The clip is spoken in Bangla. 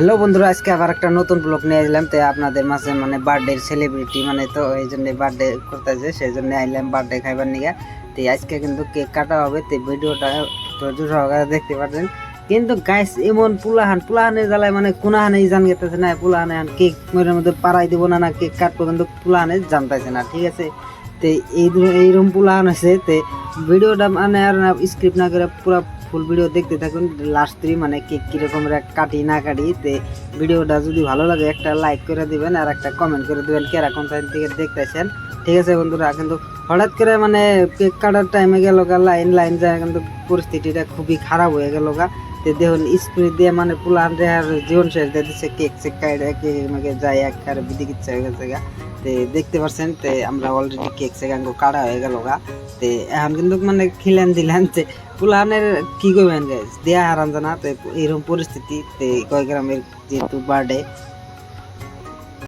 হ্যালো বন্ধুরা, আজকে আবার একটা নতুন ব্লগ নিয়ে এলাম। তো আপনাদের মাঝে মানে বার্থডে সেলিব্রিটি মানে তো এই জন্য বার্থডে করতেছে, সেই জন্য আইলাম বার্থডে খাইবার নিয়ে। তো আজকে কিন্তু কেক কাটা হবে, তো ভিডিওটা ধৈর্য সহকারে দেখতে পাচ্ছেন। কিন্তু গাইস এমন পুলাহানের জ্বালায় মানে কোনাহানেই জান গেতেছে না, পুলাহানে কেক মেয়ের মধ্যে পাড়াই দিব না না কেক কাটবো, কিন্তু পুলাহানে জানতেছে না, ঠিক আছে। তো এইরকম পুলাহান আছে। তো ভিডিওটা মানে আর স্ক্রিপ্ট না করে পুরো ফুল ভিডিও দেখতে থাকুন লাস্ট 3 মানে কেক কীরকম কাটি না কাটি। তে ভিডিওটা যদি ভালো লাগে একটা লাইক করে দিবেন আর একটা কমেন্ট করে দিবেন কেরা কোন সাইড থেকে দেখতেছেন, ঠিক আছে বন্ধুরা। কিন্তু হঠাৎ করে মানে কেক কাটার টাইমে গেল লাইন লাইন যায়, কিন্তু পরিস্থিতিটা খুবই খারাপ হয়ে গেল গা। তো দেখুন স্প্রে দিয়ে মানে পুলান রেহার জীবন শেষ দিয়ে দিচ্ছে, কেক চেক কাটা কেক যায় একবার বিদিক ইচ্ছা হয়ে গেছে গা। তো দেখতে পাচ্ছেন তো আমরা অলরেডি কেক চেক কাটা হয়ে গেল গা। তো এখন কিন্তু মানে খিলেন দিলেন যে পুলানের কি করবেন গাইজ দেয়া হারান জানা। তো এরকম পরিস্থিতি কয় গ্রামের যেহেতু বার্থডে,